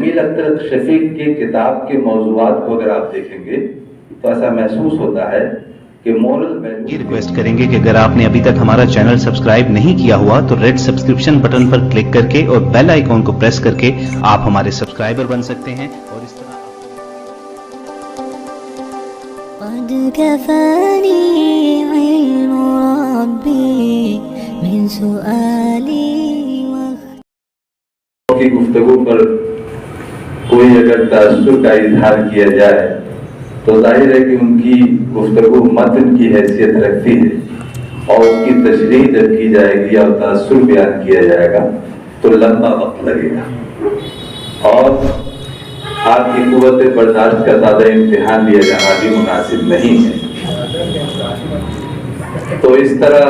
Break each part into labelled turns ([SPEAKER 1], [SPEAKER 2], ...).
[SPEAKER 1] जमील अख्तर शफीक की किताब के मौज़ूआत को अगर आप देखेंगे तो ऐसा महसूस होता है कि मोरल वैल्यू।
[SPEAKER 2] रिक्वेस्ट करेंगे कि अगर आपने अभी तक हमारा चैनल सब्सक्राइब नहीं किया हुआ तो रेड सब्सक्रिप्शन बटन पर क्लिक करके और बेल आइकॉन को प्रेस करके आप हमारे सब्सक्राइबर बन सकते हैं। और इस तरह
[SPEAKER 3] قد كفاني علم ربي من سؤالي
[SPEAKER 1] की गुफ्तगू पर कोई अगर तासुर का इजहार किया जाए तो जाहिर है कि उनकी गुफ्तगू मतन की हैसियत रखती है और उसकी तशरीह जब की जाएगी और तासुर बयान किया जाएगा तो लंबा वक्त लगेगा और आपकी कुव्वत बर्दाश्त का ज़्यादा इम्तिहान लिया जाना भी मुनासिब नहीं है। तो इस तरह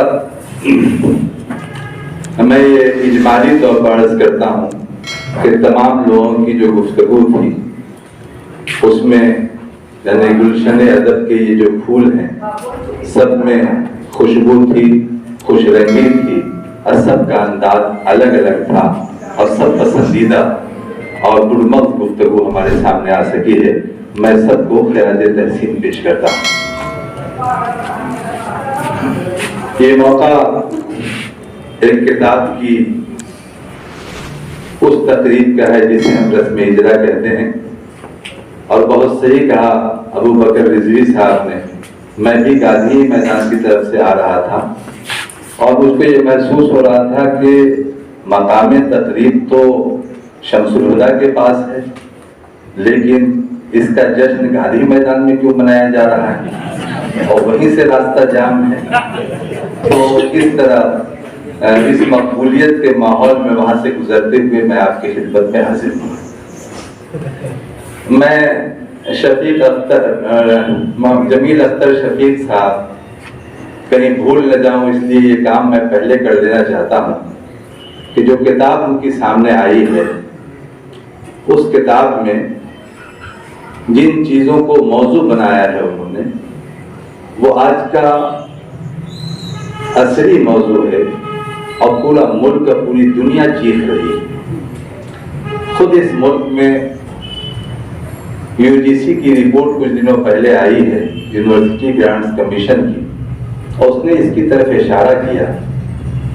[SPEAKER 1] मैं ये इजमाली तौर पर अर्ज करता हूँ कि तमाम लोगों की जो गुफ्तगू थी उसमें यानी गुलशन अदब के ये जो फूल हैं सब में खुशबू थी, खुश रंगी थी और सबका अंदाज अलग अलग था और सब पसंदीदा और गुलमख्त गुफ्तगू हमारे सामने आ सकी है। मैं सबको ख़िराज तहसीन पेश करता हूँ। ये मौका एक किताब की उस तकरीब का है जिसे हम रस्म इजरा कहते हैं और बहुत सही कहा अबू बकर रिजवी साहब ने। मैं भी गाजी मैदान की तरफ से आ रहा था और मुझको ये महसूस हो रहा था कि मकाम तकरीब तो शमसुल हुदा के पास है लेकिन इसका जश्न गाजी मैदान में क्यों मनाया जा रहा है और वहीं से रास्ता जाम है। तो इस तरह इस मकबूलियत के माहौल में वहां से गुजरते हुए मैं आपकी खिदमत में हाजिर हूँ। मैं शफीक अख्तर जमील अख्तर शफीक साहब कहीं भूल न जाऊं इसलिए ये काम मैं पहले कर देना चाहता हूँ कि जो किताब उनकी सामने आई है उस किताब में जिन चीज़ों को मौजू बनाया है उन्होंने वो आज का असली मौजू है और पूरा मुल्क पूरी दुनिया चीख रही है। खुद इस मुल्क में यूजीसी की रिपोर्ट कुछ दिनों पहले आई है यूनिवर्सिटी ग्रांट्स कमीशन की और उसने इसकी तरफ इशारा किया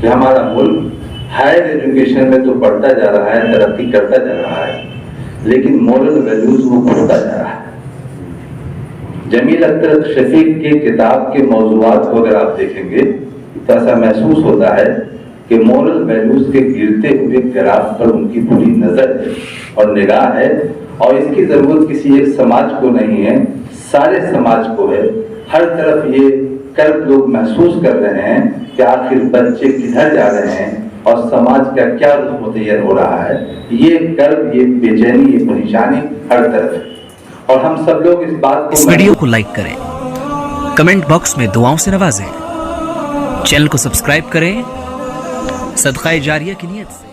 [SPEAKER 1] कि हमारा मुल्क हायर एजुकेशन में तो बढ़ता जा रहा है, तरक्की करता जा रहा है लेकिन मोरल वैल्यूज वो बढ़ता जा रहा है। जमील अख्तर शफीक की किताब के मौजूआत को अगर आप देखेंगे तो ऐसा महसूस होता है कि मोरल वैल्यूज के गिरते हुए ग्राफ पर उनकी पूरी नजर है और निगाह है और इसकी जरूरत किसी एक समाज को नहीं है, सारे समाज को है। हर तरफ ये कर्ब लोग महसूस कर रहे हैं कि आखिर बच्चे किधर जा रहे हैं और समाज का क्या रुख मुतय्यन हो रहा है। ये कर्ब, ये बेचैनी, ये परेशानी हर तरफ है और हम सब लोग इस बात को।
[SPEAKER 4] इस वीडियो को लाइक करें, कमेंट बॉक्स में दुआओं से नवाजें, चैनल को सब्सक्राइब करें सदका जारिया की नियत से।